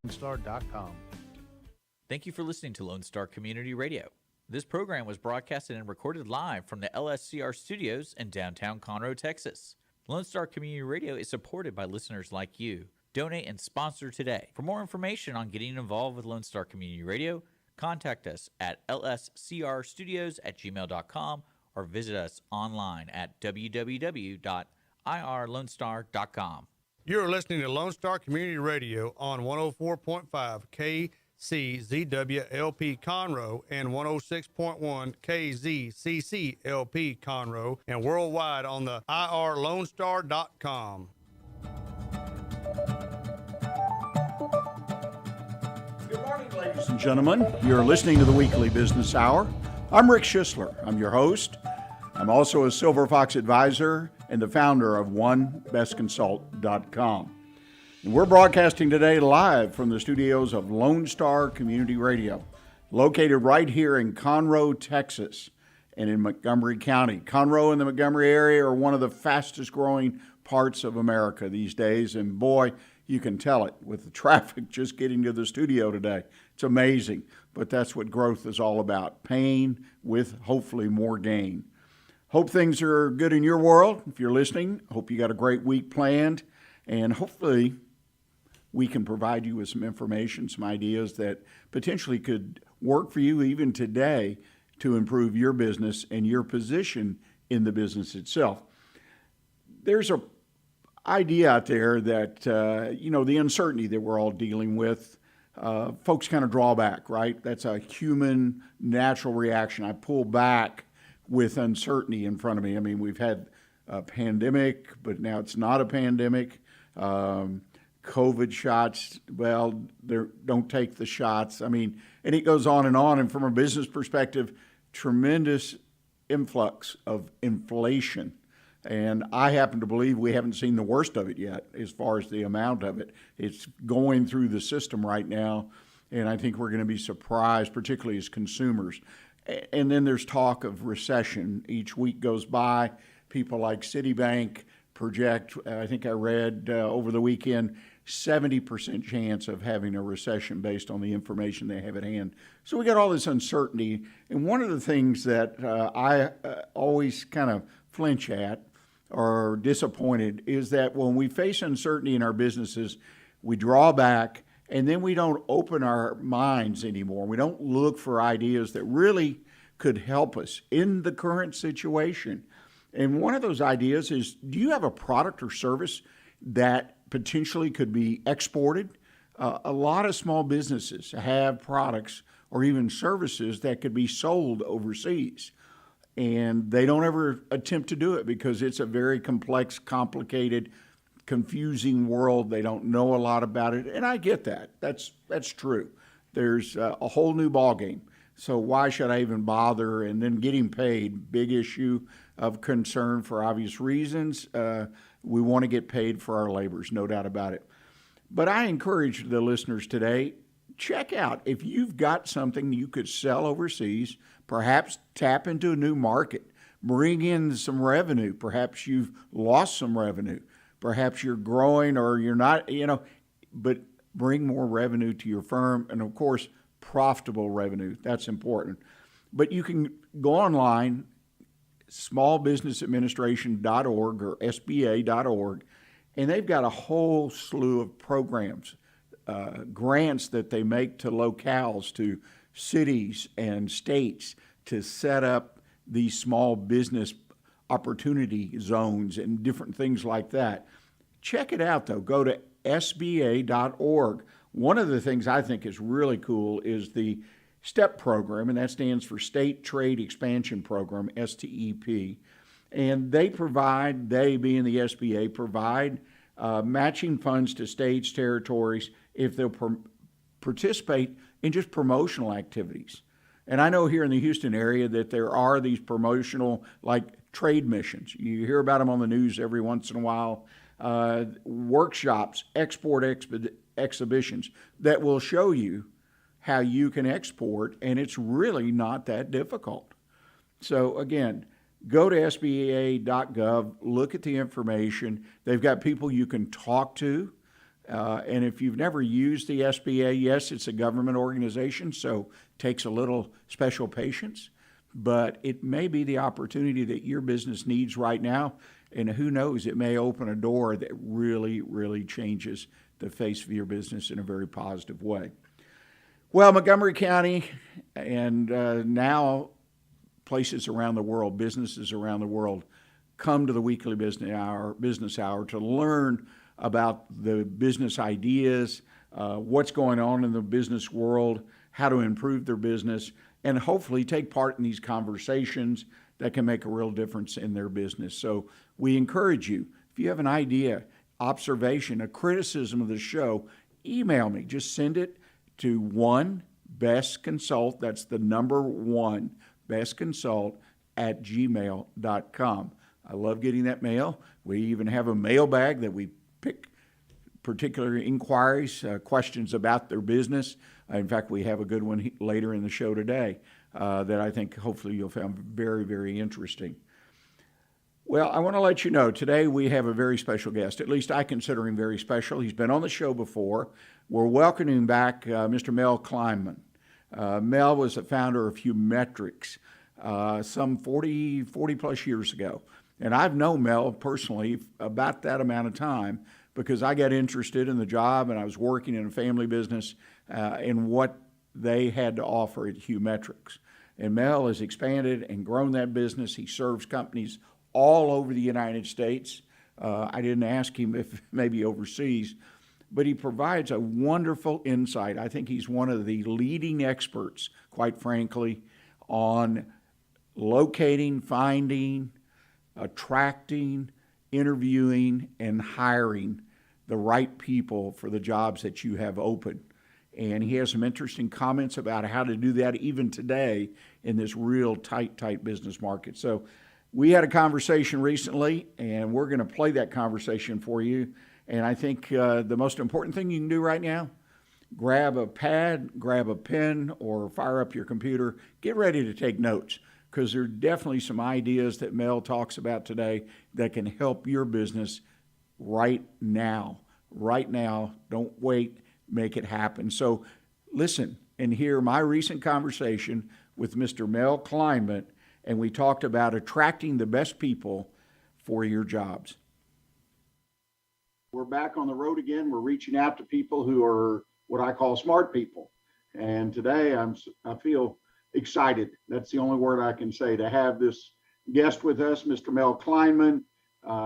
LoneStar.com. Thank you for listening to Lone Star Community Radio. This program was broadcasted and recorded live from the LSCR studios in downtown Conroe, Texas. Lone Star Community Radio is supported by listeners like you. Donate and sponsor today. For more information on getting involved with Lone Star Community Radio, contact us at lscrstudios@gmail.com or visit us online at www.irlonestar.com. You're listening to Lone Star Community Radio on 104.5 KCZWLP Conroe and 106.1 KZCCLP Conroe and worldwide on the irlonestar.com. Good morning, ladies and gentlemen. You're listening to the Weekly Business Hour. I'm Rick Schissler. I'm your host. I'm also a Silver Fox advisor and the founder of OneBestConsult.com. And we're broadcasting today live from the studios of Lone Star Community Radio, located right here in Conroe, Texas, and in Montgomery County. Conroe and the Montgomery area are one of the fastest growing parts of America these days, and boy, you can tell it with the traffic just getting to the studio today. It's amazing, but that's what growth is all about, pain with hopefully more gain. Hope things are good in your world. If you're listening, hope you got a great week planned, and hopefully we can provide you with some information, some ideas that potentially could work for you even today to improve your business and your position in the business itself. There's a idea out there that, the uncertainty that we're all dealing with, folks kind of draw back, right? That's a human natural reaction. I pull back with uncertainty in front of me. I mean, we've had a pandemic, but now it's not a pandemic. COVID shots, well, don't take the shots. I mean, and it goes on. And from a business perspective, tremendous influx of inflation. And I happen to believe we haven't seen the worst of it yet as far as the amount of it. It's going through the system right now, and I think we're going to be surprised, particularly as consumers. And then there's talk of recession. Each week goes by, people like Citibank project, I think I read over the weekend, 70% chance of having a recession based on the information they have at hand. So we got all this uncertainty. And one of the things that I always kind of flinch at or disappointed is that when we face uncertainty in our businesses, we draw back and then we don't open our minds anymore. We don't look for ideas that really could help us in the current situation. And one of those ideas is, do you have a product or service that potentially could be exported? A lot of small businesses have products or even services that could be sold overseas. And they don't ever attempt to do it because it's a very complex, complicated, confusing world. They don't know a lot about it. And I get that. That's true. There's a whole new ballgame. So why should I even bother? And then getting paid, big issue of concern for obvious reasons. We want to get paid for our labors, no doubt about it. But I encourage the listeners today, check out if you've got something you could sell overseas, perhaps tap into a new market, bring in some revenue. Perhaps you've lost some revenue. Perhaps you're growing or you're not, but bring more revenue to your firm. And of course, profitable revenue. That's important. But you can go online, smallbusinessadministration.org or SBA.org, and they've got a whole slew of programs, grants that they make to locales, to cities and states to set up these small business opportunity zones and different things like that. Check it out, though. Go to SBA.org. One of the things I think is really cool is the STEP program, and that stands for State Trade Expansion Program, STEP. And they being the SBA, provide matching funds to states, territories, if they'll participate in just promotional activities. And I know here in the Houston area that there are these promotional, like trade missions. You hear about them on the news every once in a while. Workshops, export exhibitions that will show you how you can export, and it's really not that difficult. So again, go to SBA.gov, look at the information. They've got people you can talk to And if you've never used the SBA, yes, it's a government organization, so it takes a little special patience, but it may be the opportunity that your business needs right now. And who knows, it may open a door that really, really changes the face of your business in a very positive way. Well, Montgomery County and now places around the world, businesses around the world, come to the weekly business hour to learn about the business ideas, what's going on in the business world, how to improve their business, and hopefully take part in these conversations that can make a real difference in their business. So we encourage you, if you have an idea, observation, a criticism of the show, email me. Just send it to onebestconsult, that's the number one, bestconsult@gmail.com. I love getting that mail. We even have a mailbag that we pick particular inquiries, questions about their business. In fact, we have a good one later in the show today that I think hopefully you'll find very, very interesting. Well, I want to let you know, today we have a very special guest. At least I consider him very special. He's been on the show before. We're welcoming back Mr. Mel Kleiman. Mel was the founder of Humetrics some 40 plus years ago. And I've known Mel personally about that amount of time because I got interested in the job and I was working in a family business in what they had to offer at Humetrics. And Mel has expanded and grown that business. He serves companies all over the United States. I didn't ask him if maybe overseas, but he provides a wonderful insight. I think he's one of the leading experts, quite frankly, on locating, finding, attracting, interviewing, and hiring the right people for the jobs that you have open. And he has some interesting comments about how to do that even today in this real tight business market. So we had a conversation recently, and we're going to play that conversation for you. And I think the most important thing you can do right now, grab a pad, grab a pen, or fire up your computer. Get ready to take notes, because there are definitely some ideas that Mel talks about today that can help your business right now. Right now. Don't wait. Make it happen. So listen and hear my recent conversation with Mr. Mel Kleiman, and we talked about attracting the best people for your jobs. We're back on the road again. We're reaching out to people who are what I call smart people. And today I feel excited. That's the only word I can say, to have this guest with us, Mr. Mel Kleiman.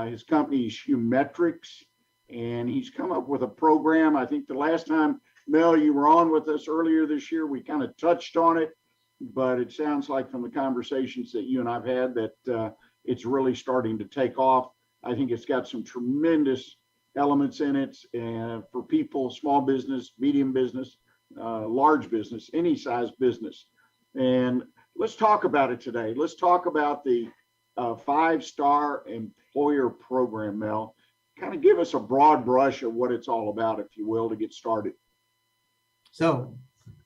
His company is Humetrics, and he's come up with a program. I think the last time, Mel, you were on with us earlier this year, we kind of touched on it, but it sounds like from the conversations that you and I've had that it's really starting to take off. I think it's got some tremendous elements in it for people, small business, medium business, large business, any size business. And let's talk about it today. Let's talk about the 5-star employer program, Mel. Kind of give us a broad brush of what it's all about, if you will, to get started. So,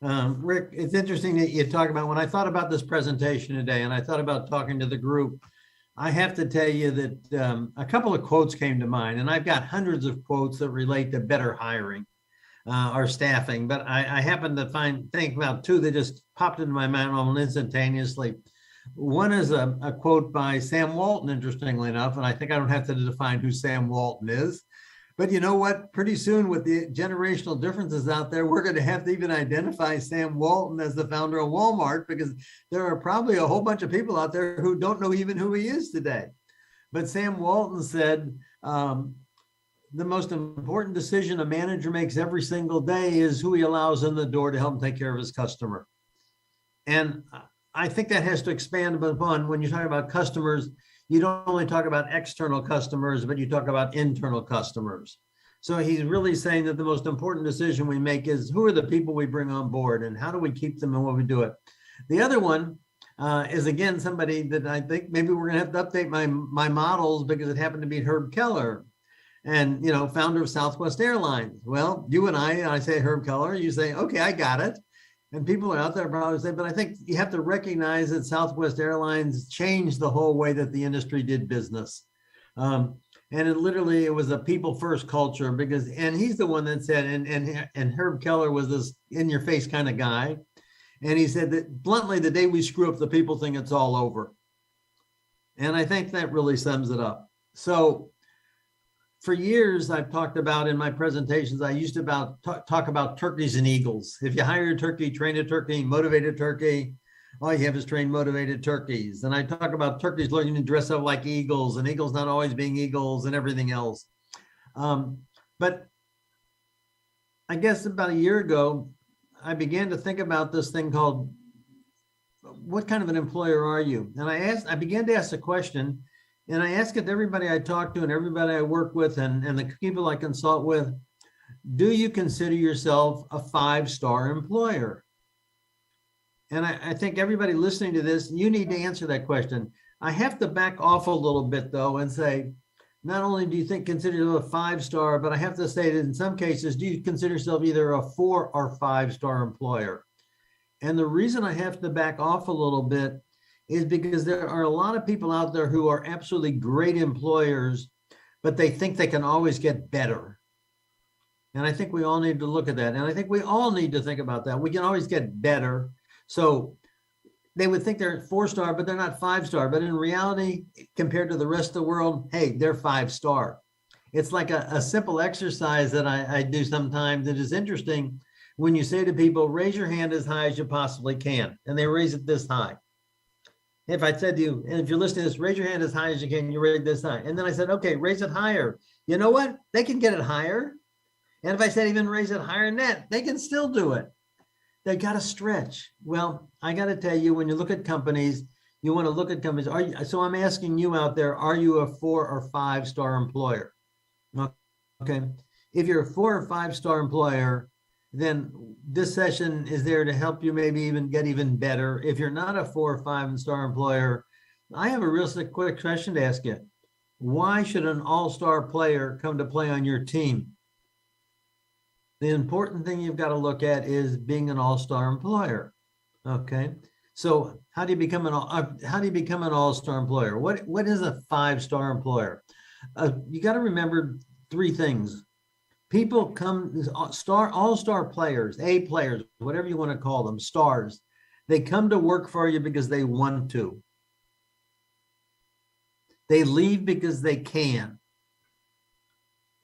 Rick, it's interesting that you talk about, when I thought about this presentation today and I thought about talking to the group, I have to tell you that a couple of quotes came to mind, and I've got hundreds of quotes that relate to better hiring or staffing, but I happen to think about two that just popped into my mind almost instantaneously. One is a quote by Sam Walton, interestingly enough, and I think I don't have to define who Sam Walton is. But you know what? Pretty soon, with the generational differences out there, we're going to have to even identify Sam Walton as the founder of Walmart, because there are probably a whole bunch of people out there who don't know even who he is today. But Sam Walton said, the most important decision a manager makes every single day is who he allows in the door to help him take care of his customer. And I think that has to expand upon, when you talk about customers, you don't only talk about external customers, but you talk about internal customers. So he's really saying that the most important decision we make is who are the people we bring on board and how do we keep them and what we do it. The other one is, again, somebody that I think maybe we're going to have to update my models, because it happened to be Herb Keller, and, you know, founder of Southwest Airlines. Well, you and I say Herb Keller, you say, okay, I got it. And people are out there probably say, but I think you have to recognize that Southwest Airlines changed the whole way that the industry did business. And it was a people first culture and he's the one that said, and Herb Keller was this in your face kind of guy. And he said that bluntly, the day we screw up, the people think it's all over. And I think that really sums it up. So for years, I've talked about in my presentations, I used to talk about turkeys and eagles. If you hire a turkey, train a turkey, motivate a turkey, all you have is trained, motivated turkeys. And I talk about turkeys learning to dress up like eagles and eagles not always being eagles and everything else. But I guess about a year ago, I began to think about this thing called, what kind of an employer are you? And I began to ask the question, and I ask it to everybody I talk to and everybody I work with and the people I consult with, do you consider yourself a 5-star employer? And I think everybody listening to this, you need to answer that question. I have to back off a little bit though and say, not only do you consider yourself a 5-star, but I have to say that in some cases, do you consider yourself either a 4 or 5-star employer? And the reason I have to back off a little bit is because there are a lot of people out there who are absolutely great employers, but they think they can always get better. And I think we all need to look at that. And I think we all need to think about that. We can always get better. So they would think they're 4-star, but they're not 5-star. But in reality, compared to the rest of the world, hey, they're 5-star. It's like a simple exercise that I do sometimes that is interesting. When you say to people, raise your hand as high as you possibly can, and they raise it this high. If I said to you, and if you're listening to this, raise your hand as high as you can, you raise it this high. And then I said, okay, raise it higher. You know what? They can get it higher. And if I said even raise it higher than that, they can still do it. They got to stretch. Well, I got to tell you, when you look at companies, you want to look at companies. So I'm asking you out there, are you a 4 or 5-star employer? Okay. If you're a 4 or 5-star employer, then this session is there to help you maybe even get even better. If you're not a 4 or 5-star employer, I have a real quick question to ask you. Why should an all-star player come to play on your team? The important thing you've got to look at is being an all-star employer. Okay. So how do you become an all-star employer? What is a 5-star employer? You got to remember 3 things. People come, all-star players, A players, whatever you want to call them, stars. They come to work for you because they want to. They leave because they can.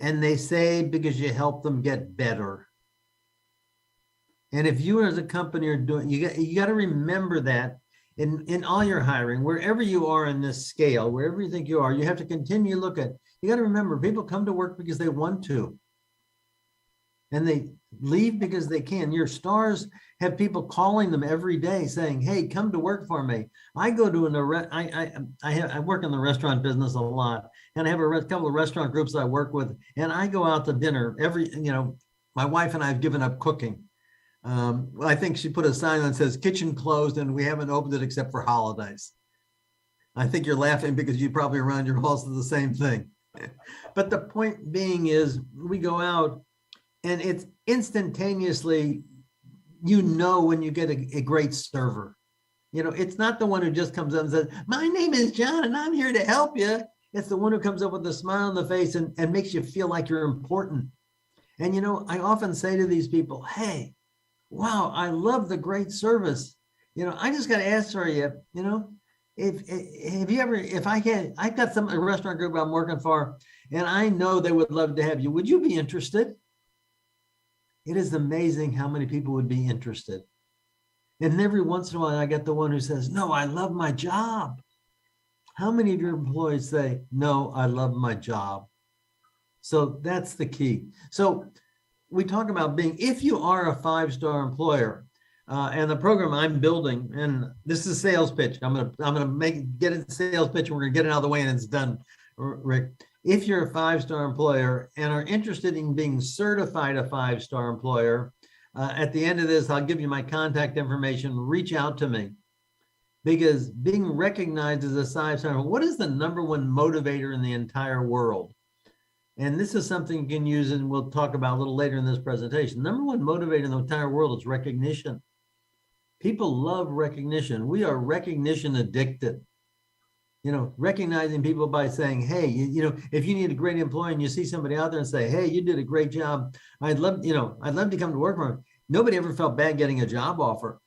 And they say because you help them get better. And if you as a company are doing, you got to remember that in all your hiring, wherever you are in this scale, wherever you think you are, you have to continue to look at, you got to remember people come to work because they want to. And they leave because they can. Your stars have people calling them every day saying, hey, come to work for me. I go to I work in the restaurant business a lot, and I have a couple of restaurant groups I work with, and I go out to dinner my wife and I have given up cooking. I think she put a sign that says kitchen closed and we haven't opened it except for holidays. I think you're laughing because you probably around your house do the same thing. But the point being is we go out and it's instantaneously, when you get a great server. It's not the one who just comes up and says, my name is John and I'm here to help you. It's the one who comes up with a smile on the face and makes you feel like you're important. And, I often say to these people, hey, wow, I love the great service. I just got to ask for you, I've got a restaurant group I'm working for, and I know they would love to have you. Would you be interested? It is amazing how many people would be interested. And every once in a while, I get the one who says, no, I love my job. How many of your employees say, no, I love my job? So that's the key. So we talk about if you are a 5-star employer, and the program I'm building, and this is a sales pitch. I'm gonna get a sales pitch, and we're gonna get it out of the way, and it's done, Rick. If you're a 5-star employer and are interested in being certified a 5-star employer, at the end of this, I'll give you my contact information. Reach out to me, because being recognized as a 5-star, what is the #1 motivator in the entire world? And this is something you can use, and we'll talk about a little later in this presentation. #1 motivator in the entire world is recognition. People love recognition. We are recognition addicted. recognizing people by saying, hey, if you need a great employee and you see somebody out there and say, hey, you did a great job. I'd love to come to work for them. Nobody ever felt bad getting a job offer.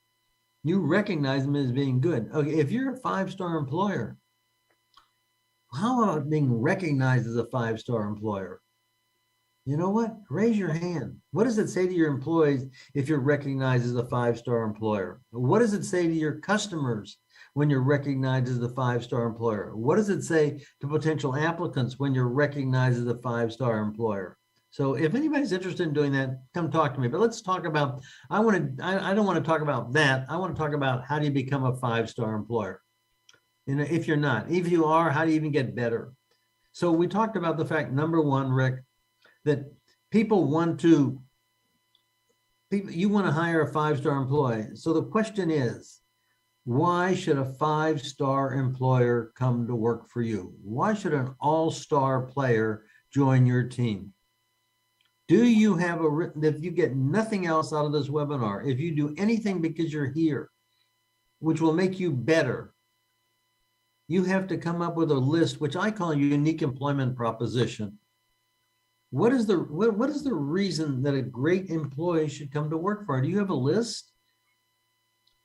You recognize them as being good. Okay, if you're a 5-star employer, how about being recognized as a 5-star employer? You know what? Raise your hand. What does it say to your employees if you're recognized as a 5-star employer? What does it say to your customers when you're recognized as a 5-star employer? What does it say to potential applicants when you're recognized as a 5-star employer? So if anybody's interested in doing that, come talk to me. But let's talk about, I don't want to talk about that. I want to talk about how do you become a 5-star employer? If you're not, if you are, how do you even get better? So we talked about the fact, number one, Rick, that you want to hire a 5-star employee. So the question is, why should a 5-star employer come to work for you? Why should an all-star player join your team? Do you have if you get nothing else out of this webinar, if you do anything because you're here, which will make you better, you have to come up with a list, which I call a unique employment proposition. What is the reason that a great employee should come to work for? Do you have a list?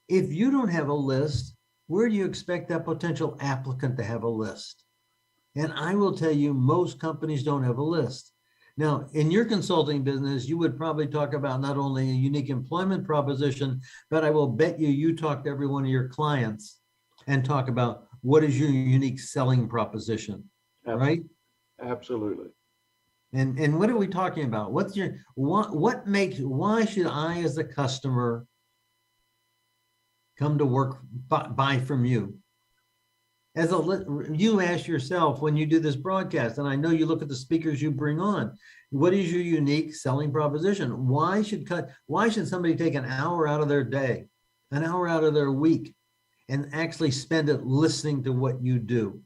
If you don't have a list, where do you expect that potential applicant to have a list? And I will tell you, most companies don't have a list. Now, in your consulting business, you would probably talk about not only a unique employment proposition, but I will bet you talk to every one of your clients and talk about what is your unique selling proposition, right? Absolutely. And what are we talking about? Why should I as a customer come to work, buy from you? You ask yourself when you do this broadcast, and I know you look at the speakers you bring on, what is your unique selling proposition? Why should somebody take an hour out of their day, an hour out of their week, and actually spend it listening to what you do?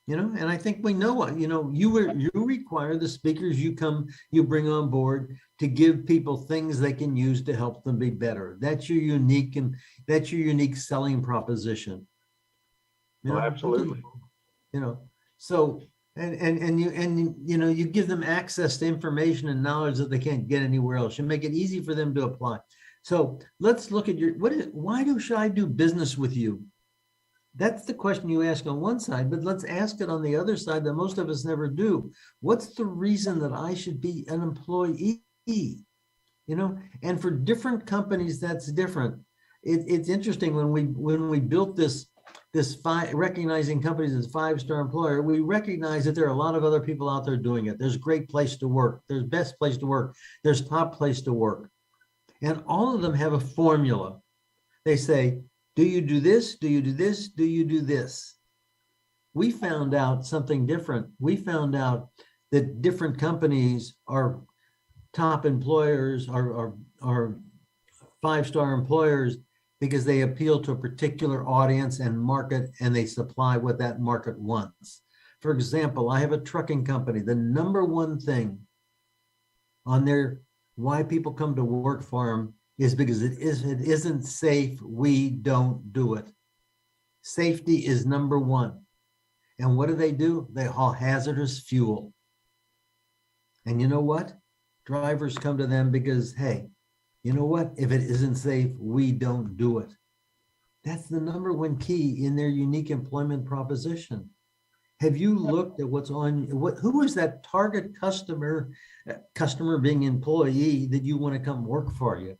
And I think we know what, you require the speakers you bring on board to give people things they can use to help them be better. That's your unique selling proposition. Absolutely. So, you give them access to information and knowledge that they can't get anywhere else. You make it easy for them to apply. So let's look at should I do business with you? That's the question you ask on one side, but let's ask it on the other side that most of us never do. What's the reason that I should be an employee? And for different companies, that's different. It's interesting when we built this recognizing companies as 5-star employer, we recognize that there are a lot of other people out there doing it. There's great place to work. There's best place to work. There's top place to work. And all of them have a formula. They say, do you do this? Do you do this? Do you do this? We found out something different. We found out that different companies are top employers, are 5-star employers because they appeal to a particular audience and market, and they supply what that market wants. For example, I have a trucking company. The number one thing on their why people come to work for them is because it isn't safe. We don't do it. Safety is number one. And what do? They haul hazardous fuel. And you know what? Drivers come to them because, hey, you know what? If it isn't safe, we don't do it. That's the number one key in their unique employment proposition. Have you looked at who is that target customer being employee that you want to come work for you?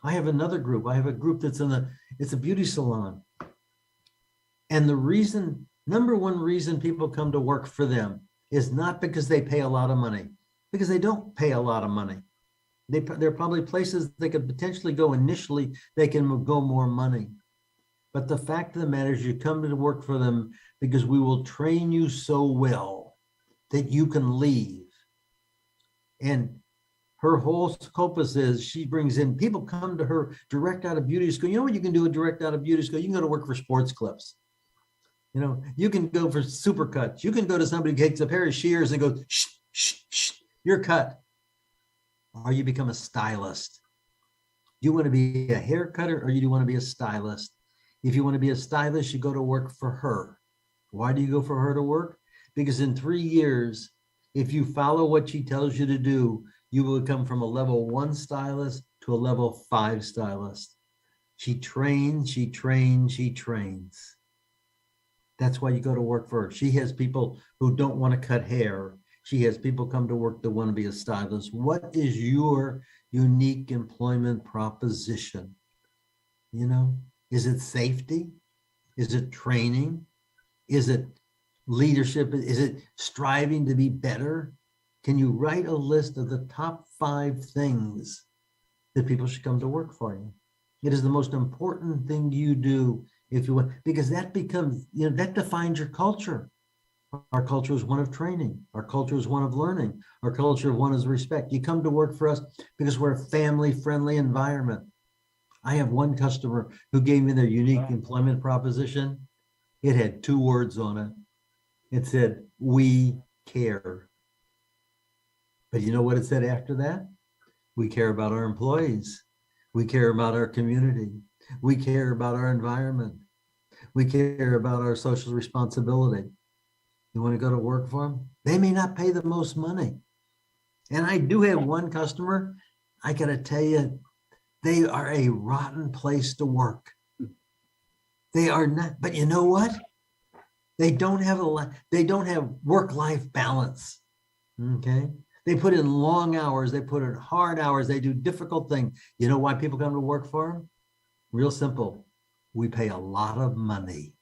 I have another group. I have a group that's it's a beauty salon. And the number one reason people come to work for them is not because they pay a lot of money, because they don't pay a lot of money. There are probably places they could potentially go initially, they can go more money. But the fact of the matter is you come to work for them because we will train you so well that you can leave. And her whole scopus is she brings in, people come to her direct out of beauty school. You know what you can do direct out of beauty school? You can go to work for Sports Clips. You can go for Supercuts. You can go to somebody who takes a pair of shears and goes, shh, shh, shh, you're cut. Or you become a stylist. Do you want to be a hair cutter or you want to be a stylist? If you want to be a stylist, you go to work for her. Why do you go for her to work? Because in 3 years, if you follow what she tells you to do, you will come from a level 1 stylist to a level 5 stylist. She trains, she trains, she trains. That's why you go to work for her. She has people who don't want to cut hair. She has people come to work that want to be a stylist. What is your unique employment proposition? You know, is it safety? Is it training? Is it leadership? Is it striving to be better? Can you write a list of the top 5 things that people should come to work for you? It is the most important thing you do if you want, because that becomes, that defines your culture. Our culture is one of training. Our culture is one of learning. Our culture one is respect. You come to work for us because we're a family-friendly environment. I have one customer who gave me their unique employment proposition. It had 2 words on it. It said, "We care." But you know what it said after that? We care about our employees. We care about our community. We care about our environment. We care about our social responsibility. You want to go to work for them? They may not pay the most money. And I do have one customer, I got to tell you, they are a rotten place to work. They are not, but you know what? They don't have work-life balance. Okay? They put in long hours, they put in hard hours, they do difficult things. You know why people come to work for them? Real simple. We pay a lot of money.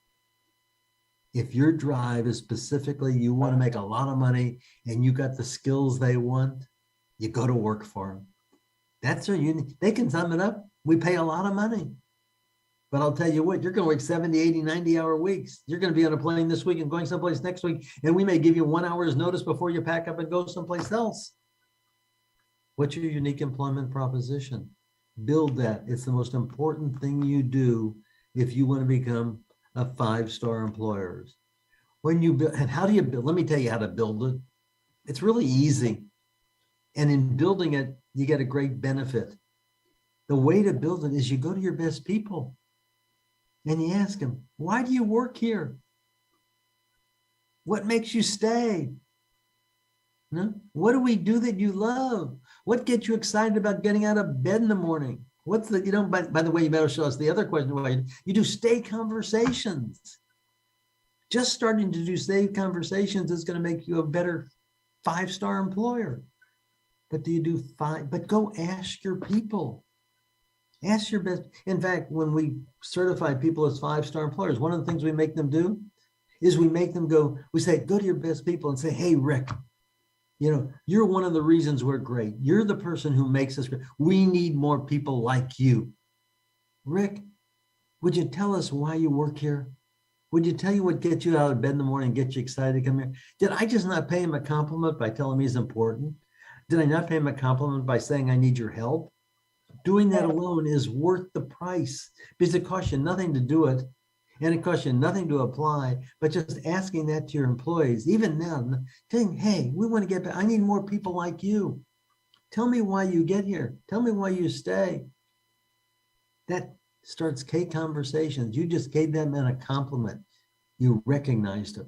If your drive is specifically you want to make a lot of money and you got the skills they want, you go to work for them. That's their unique. They can sum it up. We pay a lot of money. But I'll tell you what, you're going to work 70, 80, 90-hour weeks. You're going to be on a plane this week and going someplace next week, and we may give you 1 hour's notice before you pack up and go someplace else. What's your unique employment proposition? Build that. It's the most important thing you do if you want to become a 5-star employer. When you build, and how do you build? Let me tell you how to build it. It's really easy. And in building it, you get a great benefit. The way to build it is you go to your best people and you ask them, why do you work here? What makes you stay? No? What do we do that you love? What gets you excited about getting out of bed in the morning? What's the, by the way, you better show us the other question. You do stay conversations. Just starting to do stay conversations is going to make you a better 5-star employer. But do you do 5? But go ask your people. Ask your best. In fact, when we certify people as 5-star employers, one of the things we make them do is we make them go, we say, go to your best people and say, hey, Rick, you're one of the reasons we're great. You're the person who makes us great. We need more people like you. Rick, would you tell us why you work here? Would you tell you what gets you out of bed in the morning and get you excited to come here? Did I just not pay him a compliment by telling him he's important? Did I not pay him a compliment by saying I need your help? Doing that alone is worth the price because it costs you nothing to do it and it costs you nothing to apply, but just asking that to your employees, even now, saying, hey, we want to get back. I need more people like you. Tell me why you get here. Tell me why you stay. That starts K conversations. You just gave them a compliment. You recognized it.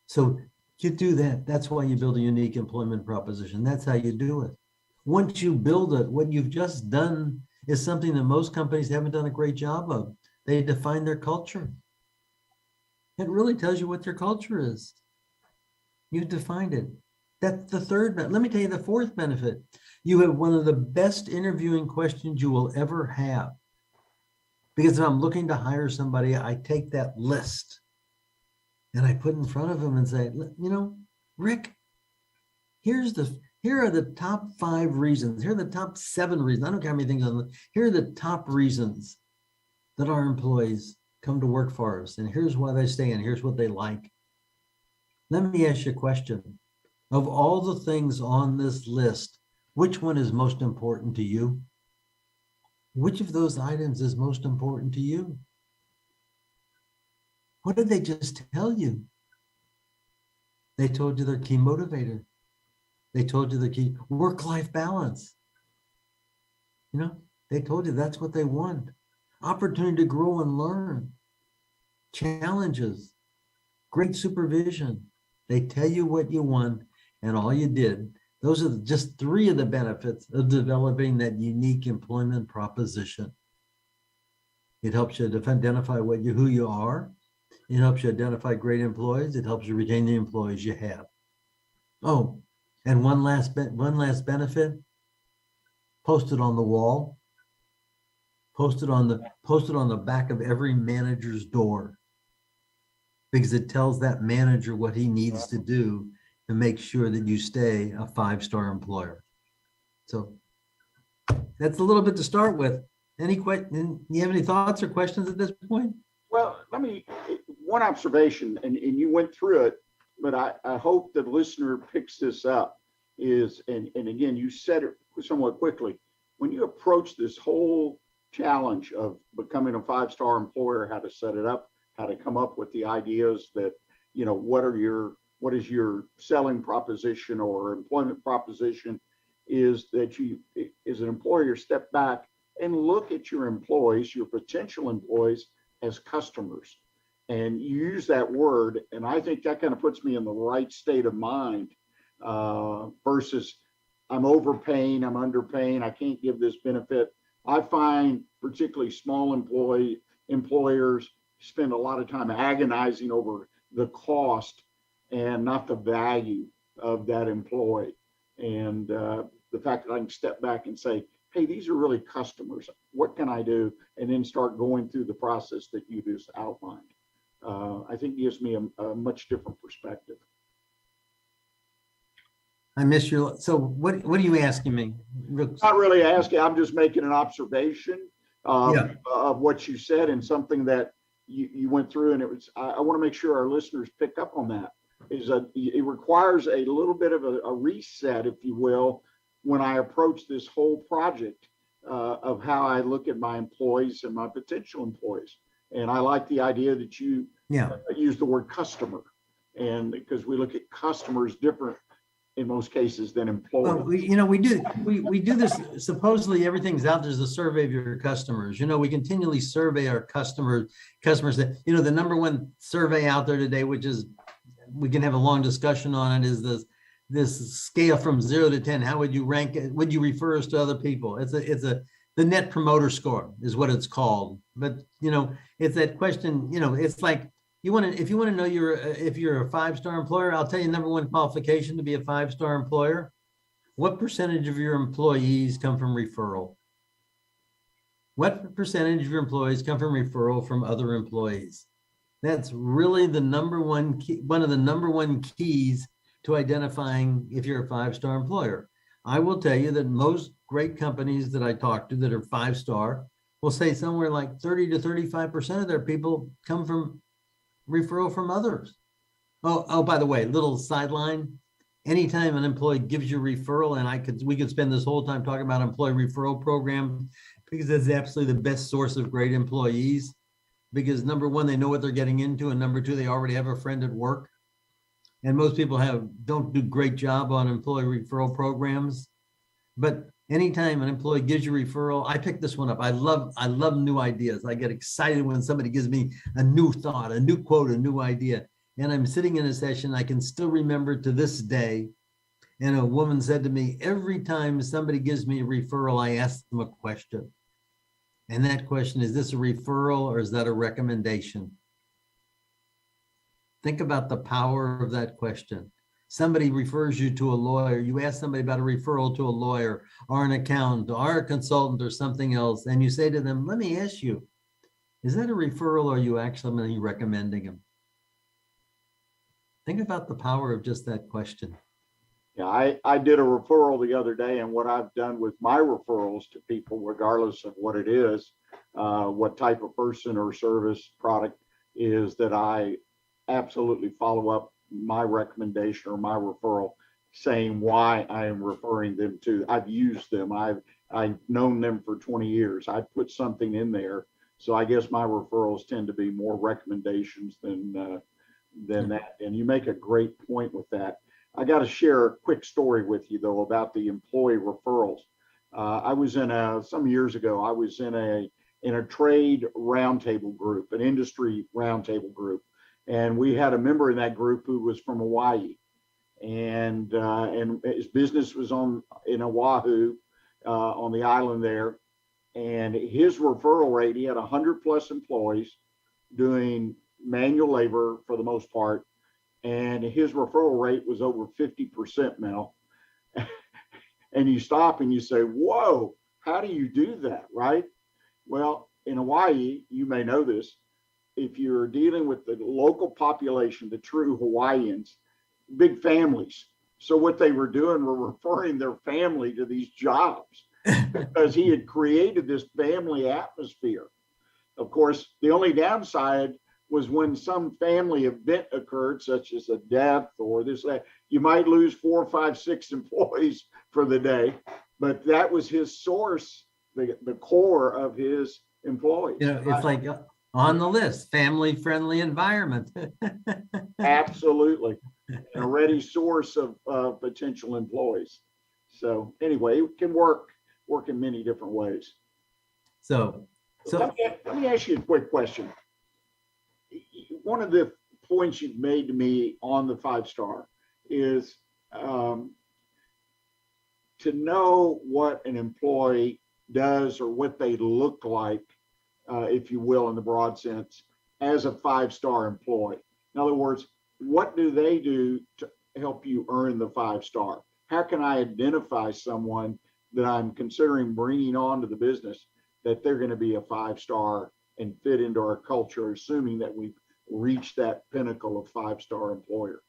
So you do that. That's why you build a unique employment proposition. That's how you do it. Once you build it, what you've just done is something that most companies haven't done a great job of. They define their culture. It really tells you what their culture is. You defined it. That's the third benefit. Let me tell you the fourth benefit. You have one of the best interviewing questions you will ever have. Because if I'm looking to hire somebody, I take that list and I put in front of them and say, Rick, here are the top 5 reasons. Here are the top 7 reasons. I don't care how many things on the, here are the top reasons that our employees come to work for us. And here's why they stay and here's what they like. Let me ask you a question. Of all the things on this list, which one is most important to you? Which of those items is most important to you? What did they just tell you? They told you their key motivator. They told you the key work-life balance. They told you that's what they want. Opportunity to grow and learn. Challenges. Great supervision. They tell you what you want and all you did. Those are just three of the benefits of developing that unique employment proposition. It helps you to identify who you are. It helps you identify great employees. It helps you retain the employees you have. Oh, and one last benefit, post it on the wall, post it on the back of every manager's door, because it tells that manager what he needs to do to make sure that you stay a 5-star employer. So that's a little bit to start with. You have any thoughts or questions at this point? Well, one observation, and you went through it, but I hope the listener picks this up is, and again, you said it somewhat quickly, when you approach this whole challenge of becoming a 5-star employer, how to set it up, how to come up with the ideas that, what is your selling proposition or employment proposition, is that you, as an employer, step back and look at your employees, your potential employees, as customers. And you use that word, and I think that kind of puts me in the right state of mind versus I'm overpaying, I'm underpaying, I can't give this benefit. I find particularly small employers spend a lot of time agonizing over the cost and not the value of that employee. And the fact that I can step back and say, hey, these are really customers. What can I do? And then start going through the process that you just outlined. I think gives me a much different perspective. I miss you. So what are you asking me? Not really asking. I'm just making an observation of what you said, and something that you went through. And it was, I want to make sure our listeners pick up on that. It requires a little bit of a reset, if you will, when I approach this whole project of how I look at my employees and my potential employees. And I like the idea that you use the word customer, and because we look at customers different in most cases than employees. Well, we do this. Supposedly everything's out. There's a survey of your customers. We continually survey our customers that, the number one survey out there today, which is, we can have a long discussion on it, is this scale from 0 to 10. How would you rank it? Would you refer us to other people? The net promoter score is what it's called. But, it's that question, it's like, if you want to know if you're a 5-star employer, I'll tell you number one qualification to be a 5-star employer. What percentage of your employees come from referral? What percentage of your employees come from referral from other employees? That's really the number one key, one of the number one keys to identifying if you're a 5-star employer. I will tell you that most great companies that I talk to that are 5-star will say somewhere like 30 to 35% of their people come from referral from others. Oh, by the way, little sideline. Anytime an employee gives you referral, and we could spend this whole time talking about employee referral program, because that's absolutely the best source of great employees. Because number one, they know what they're getting into, and number two, they already have a friend at work. And most people don't do a great job on employee referral programs. But anytime an employee gives you referral, I pick this one up. I love new ideas. I get excited when somebody gives me a new thought, a new quote, a new idea. And I'm sitting in a session, I can still remember to this day. And a woman said to me, every time somebody gives me a referral, I ask them a question. And that question, is this a referral or is that a recommendation? Think about the power of that question. Somebody refers you to a lawyer. You ask somebody about a referral to a lawyer or an accountant or a consultant or something else. And you say to them, let me ask you, is that a referral or are you actually recommending them? Think about the power of just that question. Yeah, I did a referral the other day, and what I've done with my referrals to people, regardless of what it is, what type of person or service product is, that I absolutely follow up my recommendation or my referral, saying why I am referring them to. I've used them. I've known them for 20 years. I put something in there. So I guess my referrals tend to be more recommendations than that. And you make a great point with that. I got to share a quick story with you though about the employee referrals. I was some years ago, I was in a trade roundtable group, an industry roundtable group. And we had a member in that group who was from Hawaii, and his business was in Oahu, on the island there. And his referral rate, he had 100 plus employees doing manual labor for the most part. And his referral rate was over 50%, Mel. And you stop and you say, whoa, how do you do that, right? Well, in Hawaii, you may know this, if you're dealing with the local population, the true Hawaiians, big families. So what they were doing were referring their family to these jobs because he had created this family atmosphere. Of course, the only downside was when some family event occurred, such as a death or this, that, you might lose 4, 5, 6 employees for the day, but that was his source, the core of his employees. It's like on the list, family-friendly environment. Absolutely. And a ready source of potential employees. So anyway, it can work in many different ways. So let me ask you a quick question. One of the points you've made to me on the 5-star is to know what an employee does or what they look like, if you will, in the broad sense, as a 5-star employee. In other words, what do they do to help you earn the 5-star? How can I identify someone that I'm considering bringing on to the business that they're going to be a 5-star and fit into our culture, assuming that we've reached that pinnacle of 5-star employer?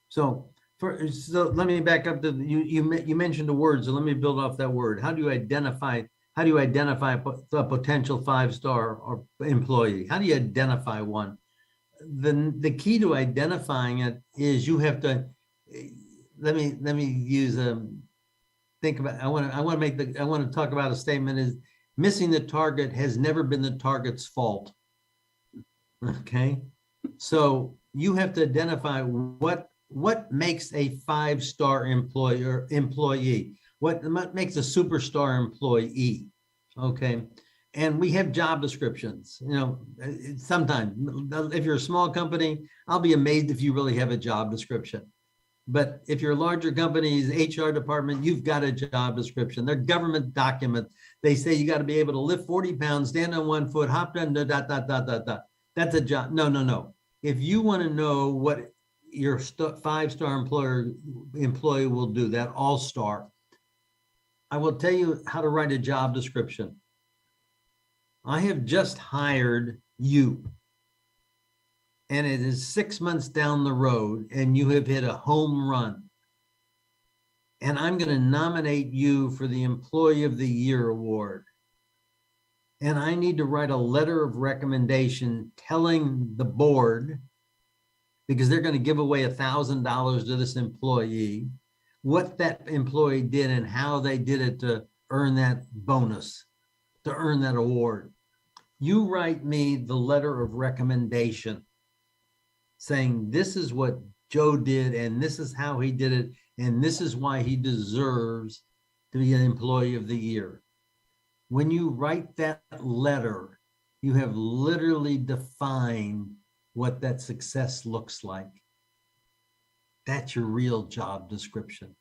So let me back up to you mentioned a word, so let me build off that word. How do you identify a potential 5-star or employee? How do you identify one? The key to identifying it is you have to, let me use think about, I want to talk about a statement is missing the target has never been the target's fault. Okay. So you have to identify what makes a 5-star employee, what makes a superstar employee. Okay. And we have job descriptions, sometimes if you're a small company, I'll be amazed if you really have a job description. But if you're a larger company's HR department, you've got a job description. They're government documents. They say you got to be able to lift 40 pounds, stand on 1 foot, hop down, That's a job. No. If you want to know what your 5-star employee will do, that all-star, I will tell you how to write a job description. I have just hired you, and it is 6 months down the road, and you have hit a home run. And I'm going to nominate you for the Employee of the Year award. And I need to write a letter of recommendation telling the board, because they're going to give away $1,000 to this employee, what that employee did and how they did it to earn that bonus, to earn that award. You write me the letter of recommendation saying this is what Joe did and this is how he did it and this is why he deserves to be an Employee of the Year. When you write that letter, you have literally defined what that success looks like. That's your real job description.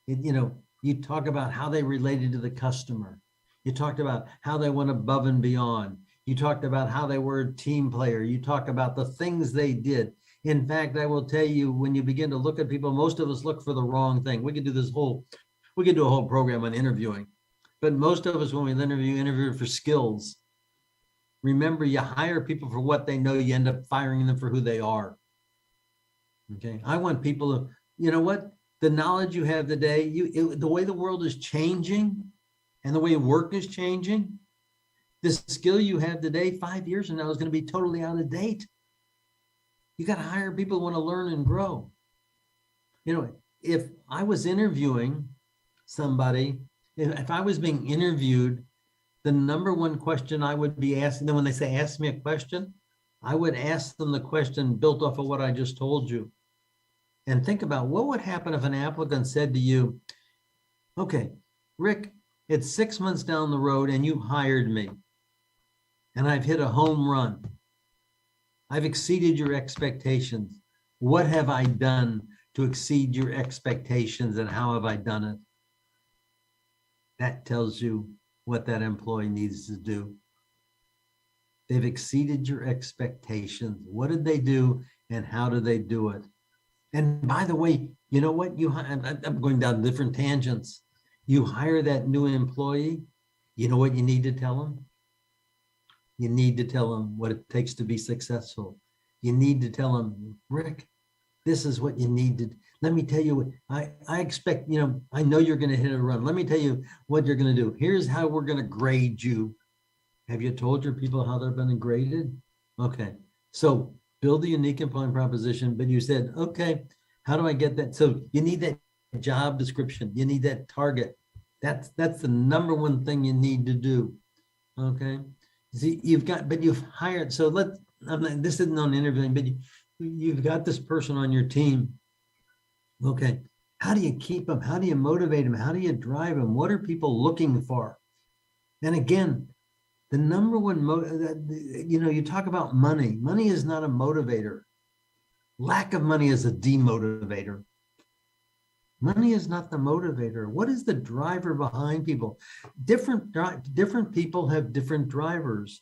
You talk about how they related to the customer. You talked about how they went above and beyond. You talked about how they were a team player. You talk about the things they did. In fact, I will tell you, when you begin to look at people, most of us look for the wrong thing. We could do a whole program on interviewing, but most of us, when we interview for skills. Remember, you hire people for what they know, you end up firing them for who they are. Okay. I want people to, you know what, the knowledge you have today, the way the world is changing and the way work is changing, the skill you have today, 5 years from now is going to be totally out of date. You got to hire people who want to learn and grow. If I was interviewing somebody, if I was being interviewed, the number one question I would be asking them when they say, ask me a question, I would ask them the question built off of what I just told you. And think about what would happen if an applicant said to you, okay, Rick, it's 6 months down the road and you hired me and I've hit a home run. I've exceeded your expectations. What have I done to exceed your expectations, and how have I done it? That tells you what that employee needs to do. They've exceeded your expectations. What did they do, and how did they do it? And by the way, you know what? I'm going down different tangents. You hire that new employee, you know what you need to tell them? You need to tell them what it takes to be successful. You need to tell them, Rick, this is what you need to, let me tell you what, I expect, I know you're going to hit a run. Let me tell you what you're going to do. Here's how we're going to grade you. Have you told your people how they're being graded? Okay. So build the unique employment proposition, but you said, okay, how do I get that? So you need that job description. You need that target. That's the number one thing you need to do. Okay. See, you've hired, so this isn't on interviewing, but you've got this person on your team. Okay. How do you keep them? How do you motivate them? How do you drive them? What are people looking for? And again, the number one, you talk about money. Money is not a motivator. Lack of money is a demotivator. Money is not the motivator. What is the driver behind people? Different people have different drivers.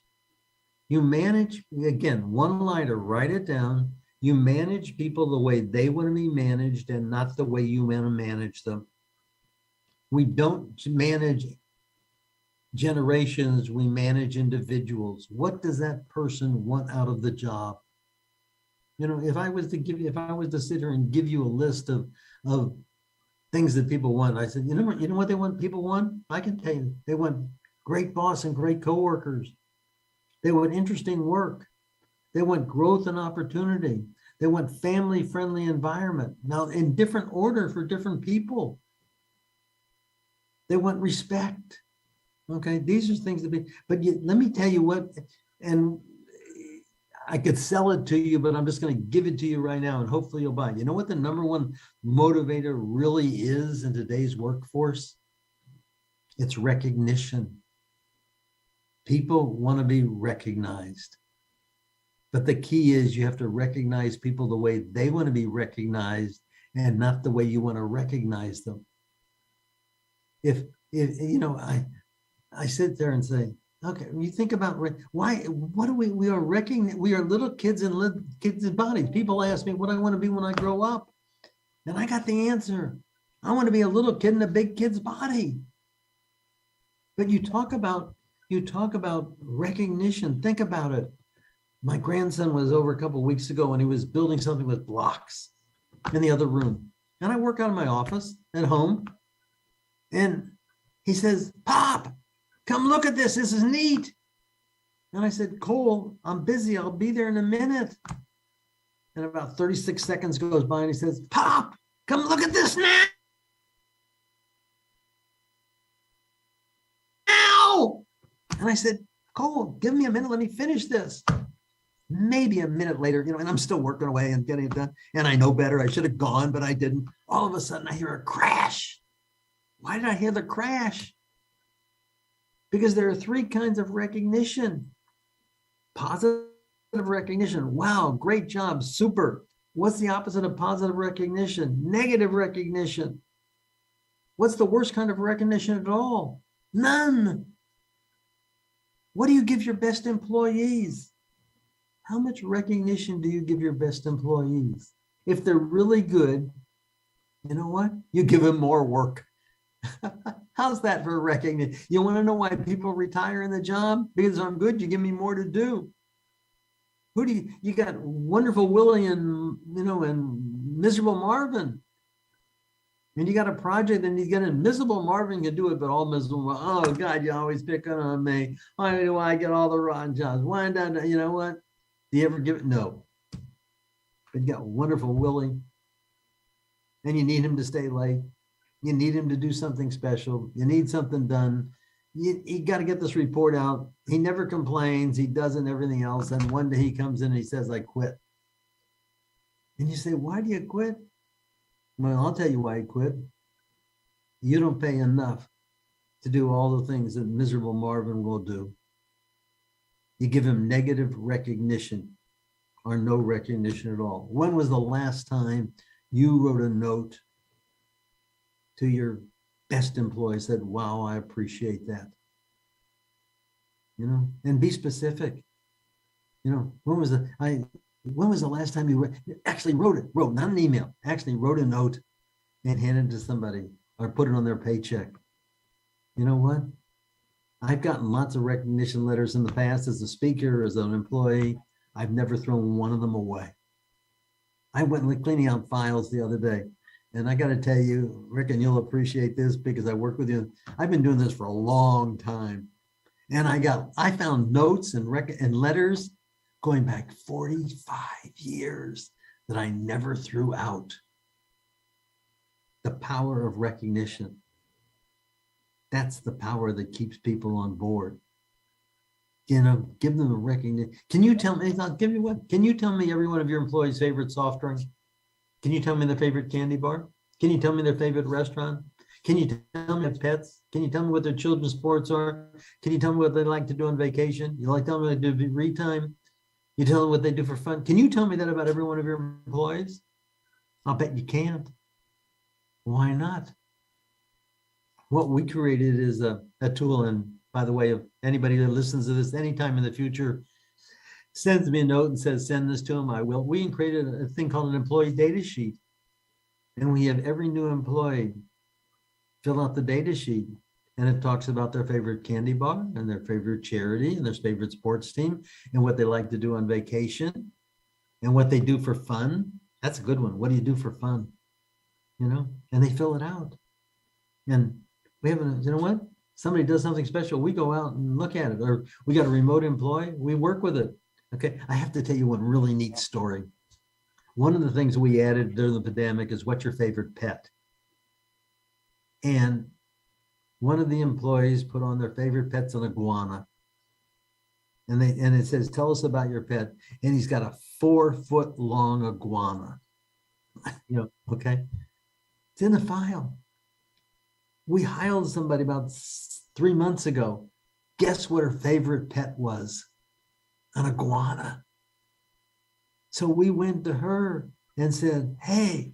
You manage, again, one-liner, write it down. You manage people the way they want to be managed and not the way you want to manage them. We don't manage generations, we manage individuals. What does that person want out of the job? If I was to sit here and give you a list of things that people want, I said, you know what they want? People want? I can tell you, they want great boss and great coworkers. They want interesting work. They want growth and opportunity. They want family-friendly environment. Now, in different order for different people. They want respect. Okay, these are things but let me tell you what, and I could sell it to you, but I'm just going to give it to you right now, and hopefully you'll buy it. You know what the number one motivator really is in today's workforce? It's recognition. People want to be recognized. But the key is you have to recognize people the way they want to be recognized and not the way you want to recognize them. If I sit there and say, okay, you think about what do we are recognizing? We are little kids in kids' bodies. People ask me what I want to be when I grow up. And I got the answer. I want to be a little kid in a big kid's body. But you talk about recognition. Think about it. My grandson was over a couple of weeks ago and he was building something with blocks in the other room. And I work out of my office at home. And he says, Pop, come look at this. This is neat. And I said, Cole, I'm busy. I'll be there in a minute. And about 36 seconds goes by and he says, Pop, come look at this now. And I said, Cole, give me a minute. Let me finish this. Maybe a minute later, and I'm still working away and getting it done. And I know better. I should have gone, but I didn't. All of a sudden, I hear a crash. Why did I hear the crash? Because there are three kinds of recognition. Positive recognition. Wow, great job. Super. What's the opposite of positive recognition? Negative recognition. What's the worst kind of recognition at all? None. What do you give your best employees? How much recognition do you give your best employees? If they're really good, you know what? You give them more work. How's that for recognition? You want to know why people retire in the job? Because I'm good, you give me more to do. Who do you got wonderful Willie and and miserable Marvin. And you got a project and you got a miserable Marvin can do it, but all miserable. Oh God, you always picking on me. Why do I get all the rotten jobs? Why don't you know what? Do you ever give it? No. But you got wonderful Willie. And you need him to stay late. You need him to do something special. You need something done. You got to get this report out. He never complains. He doesn't everything else. And one day he comes in and he says, I quit. And you say, why do you quit? Well, I'll tell you why he quit. You don't pay enough to do all the things that miserable Marvin will do. You give him negative recognition. or no recognition at all. When was the last time you wrote a note to your best employee, said, wow, I appreciate that? And be specific. When was the last time you actually wrote, not an email, actually wrote a note and handed it to somebody or put it on their paycheck? You know what? I've gotten lots of recognition letters in the past as a speaker, as an employee. I've never thrown one of them away. I went cleaning out files the other day, and I got to tell you, Rick, and you'll appreciate this because I work with you. I've been doing this for a long time, and I found notes and letters going back 45 years that I never threw out. The power of recognition. That's the power that keeps people on board. Give them a recognition. Can you tell me, I'll give you one. Can you tell me every one of your employees' favorite soft drink? Can you tell me their favorite candy bar? Can you tell me their favorite restaurant? Can you tell me their pets? Can you tell me what their children's sports are? Can you tell me what they like to do on vacation? You like tell me what they do free time? You tell them what they do for fun? Can you tell me that about every one of your employees? I'll bet you can't. Why not? What we created is a tool, and by the way, if anybody that listens to this anytime in the future sends me a note and says, send this to them, I will. We created a thing called an employee data sheet. And we have every new employee fill out the data sheet. And it talks about their favorite candy bar and their favorite charity and their favorite sports team and what they like to do on vacation and what they do for fun. That's a good one. What do you do for fun? And they fill it out. And we have what? Somebody does something special, we go out and look at it. Or we got a remote employee, we work with it. Okay, I have to tell you one really neat story. One of the things we added during the pandemic is, what's your favorite pet? And one of the employees put on their favorite pet's an iguana. And it says, tell us about your pet. And he's got a 4-foot long iguana. Okay. It's in the file. We hired somebody about 3 months ago. Guess what her favorite pet was? An iguana. So we went to her and said, hey,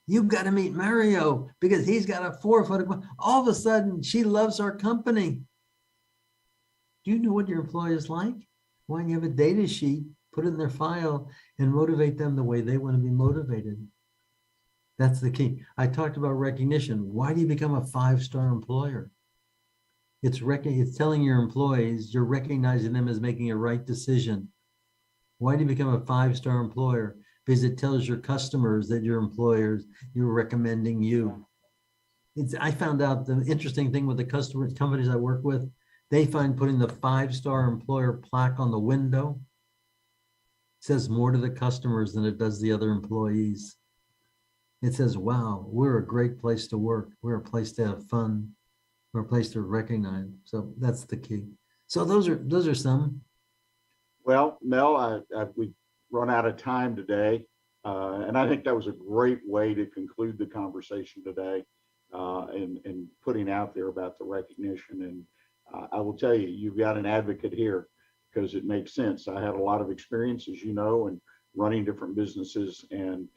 you've got to meet Mario because he's got a 4-foot iguana. All of a sudden, she loves our company. Do you know what your employees like? Why don't you have a data sheet, put it in their file, and motivate them the way they want to be motivated? That's the key. I talked about recognition. Why do you become a 5-star employer? It's telling your employees you're recognizing them as making a right decision. Why do you become a 5-star employer? Because it tells your customers that your employers, you're recommending you. I found out the interesting thing with the companies I work with, they find putting the 5-star employer plaque on the window says more to the customers than it does the other employees. It says, wow, we're a great place to work. We're a place to have fun. We're a place to recognize. So that's the key. So those are some. Well, Mel, we've run out of time today. And I think that was a great way to conclude the conversation today, and putting out there about the recognition. And I will tell you, you've got an advocate here because it makes sense. I had a lot of experience, as you know, in running different businesses, and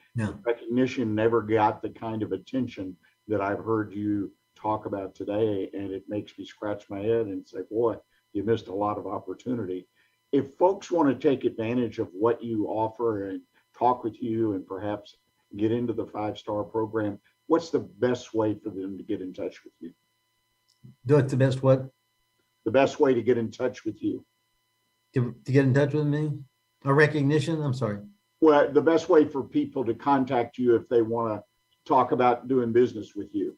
recognition never got the kind of attention that I've heard you talk about today. And it makes me scratch my head and say, boy, you missed a lot of opportunity. If folks want to take advantage of what you offer and talk with you and perhaps get into the 5-star program, what's the best way for them to get in touch with you? What's the best what? The best way to get in touch with you. To get in touch with me? A recognition? I'm sorry. Well, the best way for people to contact you if they want to talk about doing business with you.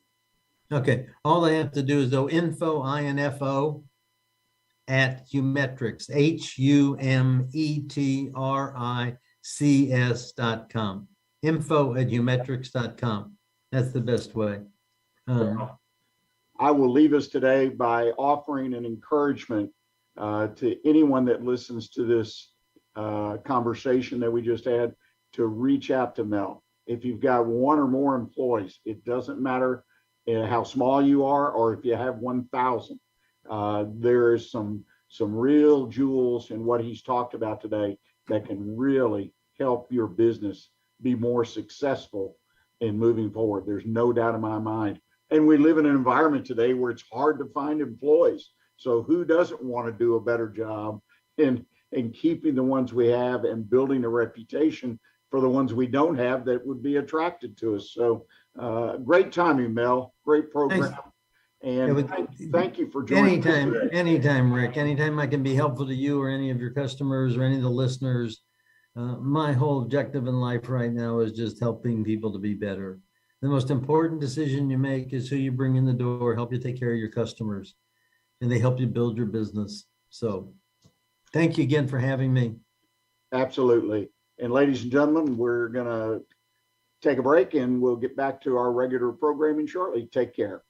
Okay. All they have to do is go info at Humetrics, HUMETRICS.com. Info at Humetrics.com. That's the best way. I will leave us today by offering an encouragement to anyone that listens to this conversation that we just had to reach out to Mel. If you've got one or more employees, it doesn't matter how small you are or if you have 1,000. There is some real jewels in what he's talked about today that can really help your business be more successful in moving forward. There's no doubt in my mind. And we live in an environment today where it's hard to find employees. So who doesn't want to do a better job in keeping the ones we have and building a reputation for the ones we don't have that would be attracted to us? So great timing, Mel. Great program. Thanks. And thank you for joining us today. Anytime, Rick. Anytime I can be helpful to you or any of your customers or any of the listeners. My whole objective in life right now is just helping people to be better. The most important decision you make is who you bring in the door, help you take care of your customers, and they help you build your business. So thank you again for having me. Absolutely. And ladies and gentlemen, we're going to take a break and we'll get back to our regular programming shortly. Take care.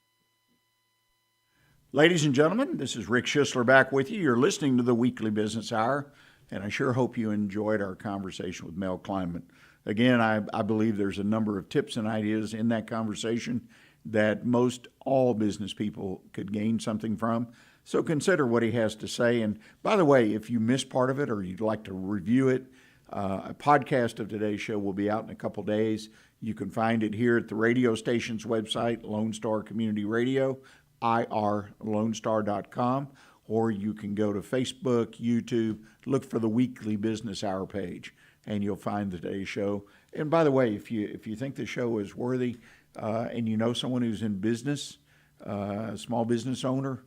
Ladies and gentlemen, this is Rick Schissler back with you. You're listening to the Weekly Business Hour, and I sure hope you enjoyed our conversation with Mel Kleiman. Again, I believe there's a number of tips and ideas in that conversation that most all business people could gain something from. So consider what he has to say. And by the way, if you missed part of it or you'd like to review it, a podcast of today's show will be out in a couple days. You can find it here at the radio station's website, Lone Star Community Radio, irlonestar.com, or you can go to Facebook, YouTube, look for the Weekly Business Hour page, and you'll find today's show. And by the way, if you think the show is worthy and you know someone who's in business, a small business owner,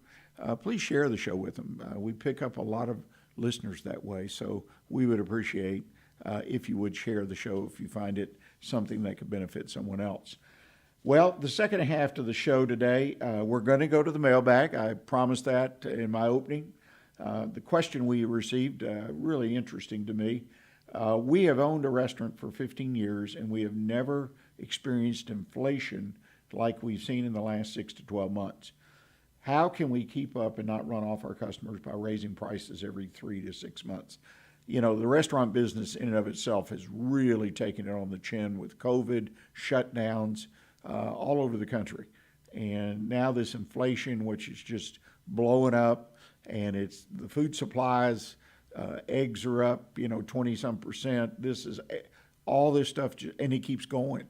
please share the show with them. We pick up a lot of listeners that way, so we would appreciate if you would share the show if you find it something that could benefit someone else. Well, the second half to the show today, we're going to go to the mailbag. I promised that in my opening. The question we received, really interesting to me. We have owned a restaurant for 15 years, and we have never experienced inflation like we've seen in the last 6 to 12 months. How can we keep up and not run off our customers by raising prices every 3 to 6 months? You know, the restaurant business in and of itself has really taken it on the chin with COVID, shutdowns, all over the country. And now this inflation, which is just blowing up, and it's the food supplies, eggs are up, 20-some%. This is all this stuff, and it keeps going.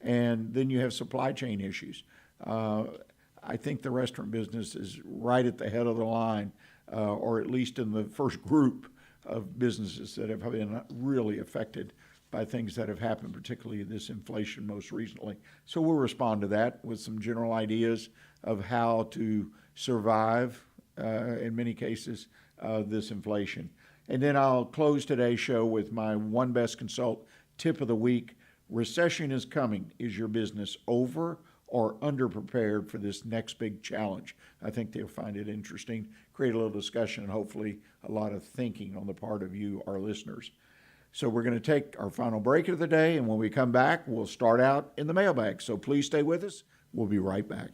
And then you have supply chain issues. I think the restaurant business is right at the head of the line, or at least in the first group of businesses that have been really affected by things that have happened, particularly this inflation most recently. So we'll respond to that with some general ideas of how to survive, in many cases, this inflation. And then I'll close today's show with my One Best Consult tip of the week. Recession is coming. Is your business over or underprepared for this next big challenge? I think they'll find it interesting, create a little discussion, and hopefully a lot of thinking on the part of you, our listeners. So we're going to take our final break of the day, and when we come back, we'll start out in the mailbag. So please stay with us. We'll be right back.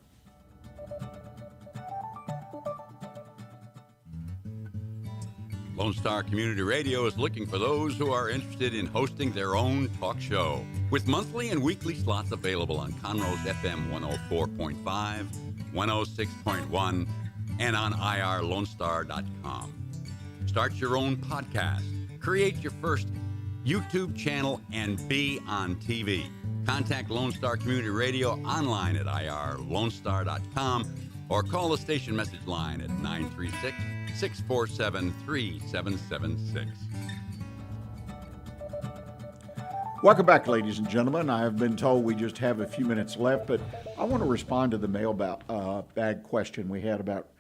Lone Star Community Radio is looking for those who are interested in hosting their own talk show. With monthly and weekly slots available on Conroe's FM 104.5, 106.1, and on irlonestar.com. Start your own podcast. Create your first YouTube channel and be on TV. Contact Lone Star Community Radio online at irlonestar.com or call the station message line at 936-647-3776. Welcome back, ladies and gentlemen. I have been told we just have a few minutes left, but I want to respond to the mailbag question we had about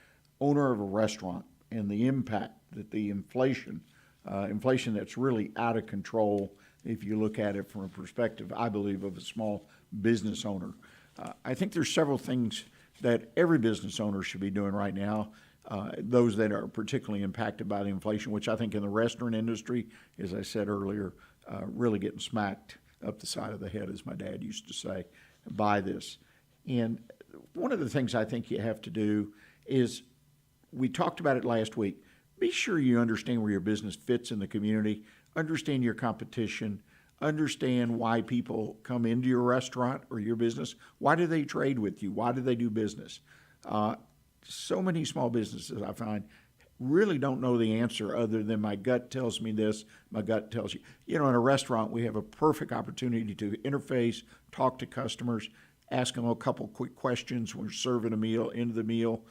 owner of a restaurant and the impact that the inflation that's really out of control if you look at it from a perspective, I believe, of a small business owner. I think there's several things that every business owner should be doing right now, those that are particularly impacted by the inflation, which I think in the restaurant industry, as I said earlier, really getting smacked up the side of the head, as my dad used to say, by this. And one of the things I think you have to do is, we talked about it last week, be sure you understand where your business fits in the community, understand your competition, understand why people come into your restaurant or your business. Why do they trade with you? Why do they do business? So many small businesses, I find, really don't know the answer other than my gut tells me this, my gut tells you. You know, in a restaurant, we have a perfect opportunity to interface, talk to customers, ask them a couple quick questions when we're serving a meal, into the meal.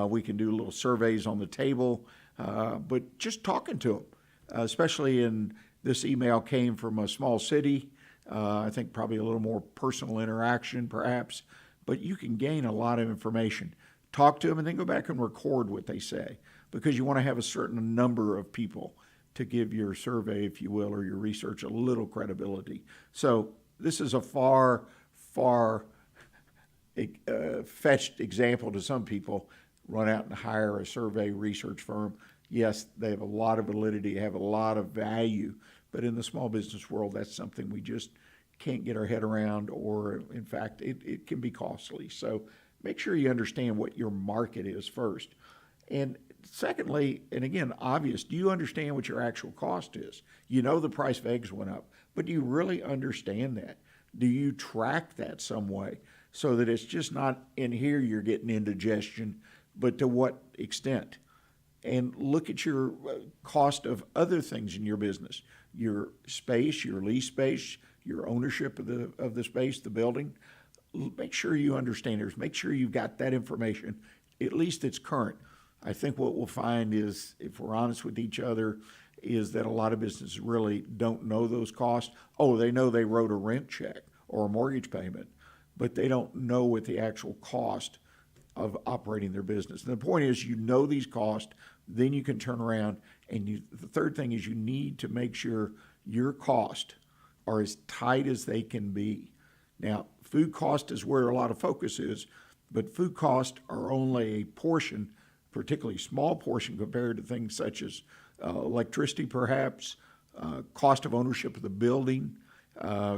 We can do little surveys on the table, but just talking to them, especially in this email came from a small city. I think probably a little more personal interaction perhaps, but you can gain a lot of information. Talk to them and then go back and record what they say, because you want to have a certain number of people to give your survey, if you will, or your research a little credibility. So this is a far fetched example to some people. Run out and hire a survey research firm. Yes, they have a lot of validity, have a lot of value, but in the small business world, that's something we just can't get our head around, or in fact, it can be costly. So make sure you understand what your market is first. And secondly, and again, obvious, do you understand what your actual cost is? You know the price of eggs went up, but do you really understand that? Do you track that some way so that it's just not in here you're getting indigestion, but to what extent? And look at your cost of other things in your business, your space, your lease space, your ownership of the space, the building. Make sure you understand it. Make sure you've got that information, at least it's current. I think what we'll find is, if we're honest with each other, is that a lot of businesses really don't know those costs. Oh, they know they wrote a rent check or a mortgage payment, but they don't know what the actual cost of operating their business. And the point is, you know these costs, then you can turn around and the third thing is you need to make sure your costs are as tight as they can be. Now, food cost is where a lot of focus is, but food costs are only a portion, particularly small portion compared to things such as electricity perhaps, cost of ownership of the building,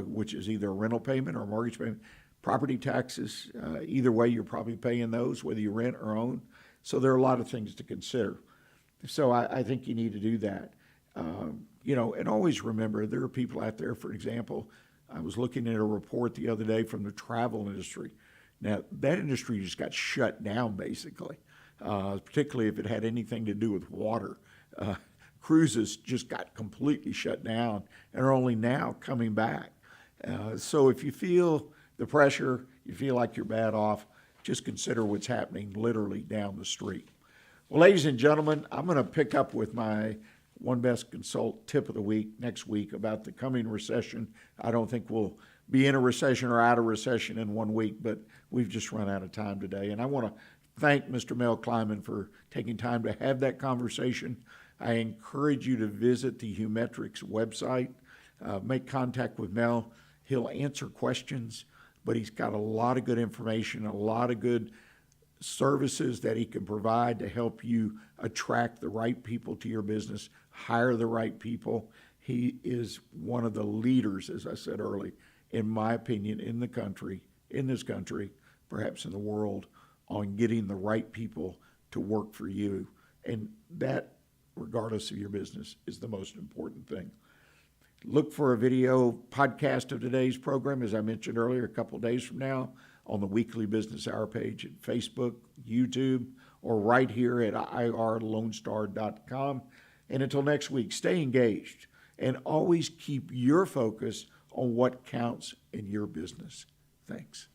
which is either a rental payment or a mortgage payment, property taxes, either way you're probably paying those, whether you rent or own. So there are a lot of things to consider. So I think you need to do that. And always remember, there are people out there, for example, I was looking at a report the other day from the travel industry. Now, that industry just got shut down, basically, particularly if it had anything to do with water. Cruises just got completely shut down and are only now coming back. So if you feel the pressure, you feel like you're bad off, just consider what's happening literally down the street. Well, ladies and gentlemen, I'm going to pick up with my One Best Consult tip of the week next week about the coming recession. I don't think we'll be in a recession or out of recession in 1 week, but we've just run out of time today. And I want to thank Mr. Mel Kleiman for taking time to have that conversation. I encourage you to visit the Humetrics website, make contact with Mel. He'll answer questions, but he's got a lot of good information, a lot of good services that he can provide to help you attract the right people to your business, hire the right people. He is one of the leaders, as I said earlier, in my opinion, in this country, perhaps in the world, on getting the right people to work for you. And that, regardless of your business, is the most important thing. Look for a video podcast of today's program, as I mentioned earlier, a couple days from now on the Weekly Business Hour page at Facebook, YouTube, or right here at irlonestar.com. And until next week, stay engaged and always keep your focus on what counts in your business. Thanks.